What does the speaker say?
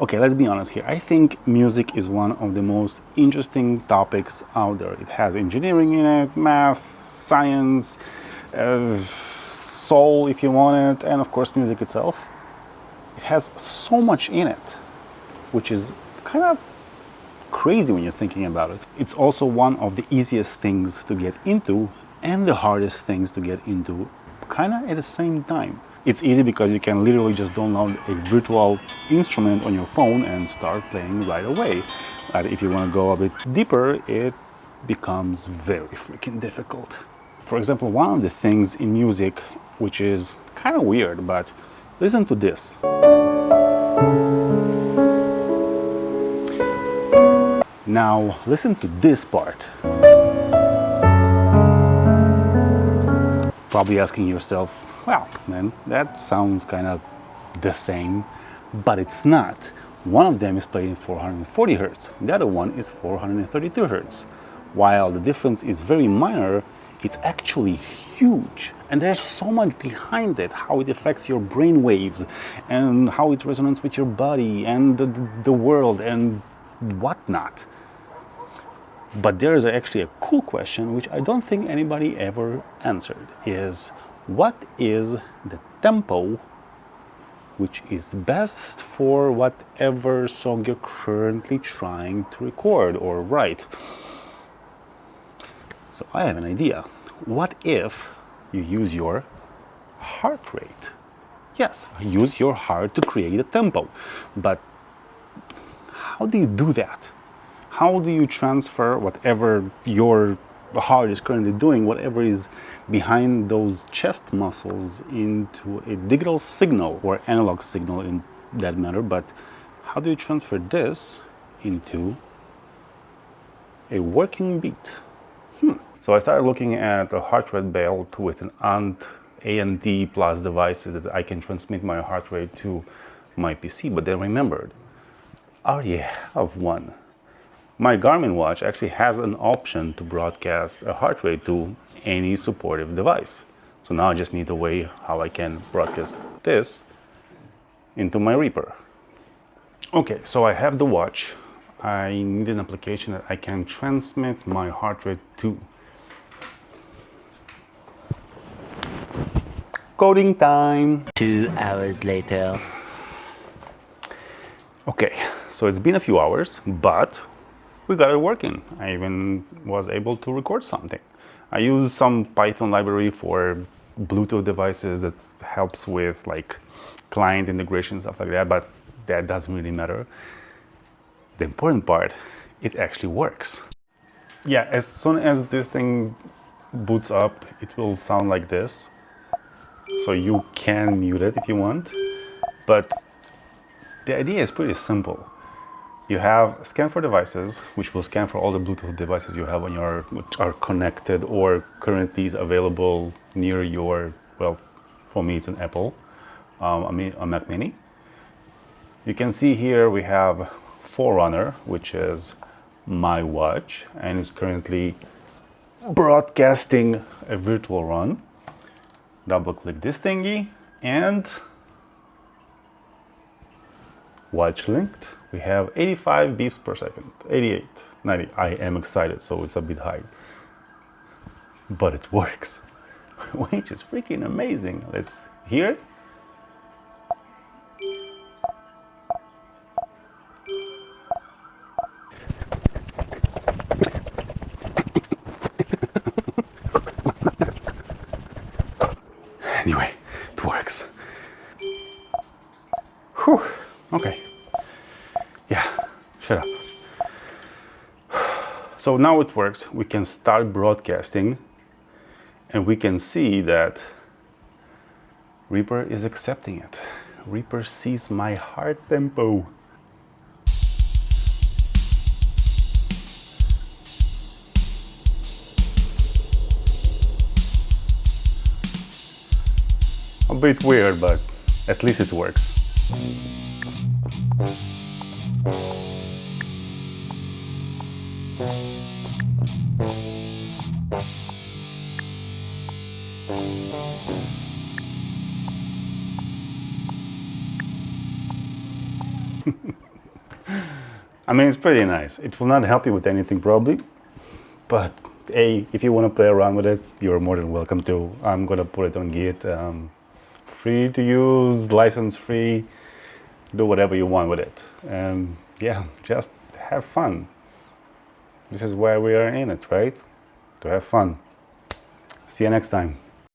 Okay, let's be honest here. I think music is one of the most interesting topics out there. It has engineering in it, math, science, soul if you want it, and of course music itself. It has so much in it, which is kind of crazy when you're thinking about it. It's also one of the easiest things to get into and the hardest things to get into kind of at the same time. It's easy because you can literally just download a virtual instrument on your phone and start playing right away. But if you want to go a bit deeper, it becomes very freaking difficult. For example, one of the things in music which is kind of weird, but listen to this. Now listen to this part. Probably asking yourself, well, man, that sounds kind of the same, but it's not. One of them is played in 440 Hz, the other one is 432 Hz. While the difference is very minor, it's actually huge. And there's so much behind it, how it affects your brain waves and how it resonates with your body and the world and whatnot. But there is actually a cool question, which I don't think anybody ever answered, is what is the tempo which is best for whatever song you're currently trying to record or write? So I have an idea. What if you use your heart rate? Yes, use your heart to create a tempo. But how do you do that? How do you transfer whatever your heart is currently doing, whatever is behind those chest muscles, into a digital signal or analog signal in that matter? But how do you transfer this into a working beat? So I started looking at a heart rate belt with an A&D plus devices that I can transmit my heart rate to my PC, but then remembered, I already have one. My Garmin watch actually has an option to broadcast a heart rate to any supportive device. So now I just need a way how I can broadcast this into my Reaper. Okay, so I have the watch. I need an application that I can transmit my heart rate to. Coding time. 2 hours later. Okay, so it's been a few hours, but we got it working. I even was able to record something. I use some Python library for Bluetooth devices that helps with like client integration, stuff like that, but that doesn't really matter. The important part, it actually works. Yeah, as soon as this thing boots up, it will sound like this. So you can mute it if you want, but the idea is pretty simple. You have scan for devices, which will scan for all the Bluetooth devices you have on your, which are connected or currently is available near your, well, for me it's an Apple, a Mac Mini. You can see here we have Forerunner, which is my watch, and is currently broadcasting a virtual run. Double click this thingy and watch linked. We have 85 beeps per second, 88, 90. I am excited, so it's a bit high. But it works, which is freaking amazing. Let's hear it. Anyway, it works. Whew. Okay. Yeah, shut up. So now it works. We can start broadcasting and we can see that Reaper is accepting it. Reaper sees my heart tempo. A bit weird, but at least it works. I mean, it's pretty nice. It will not help you with anything probably, but hey, if you want to play around with it, you're more than welcome to. I'm gonna put it on Git, free to use, license free. Do whatever you want with it, and yeah, just have fun. This is why we are in it, right? To have fun. See you next time.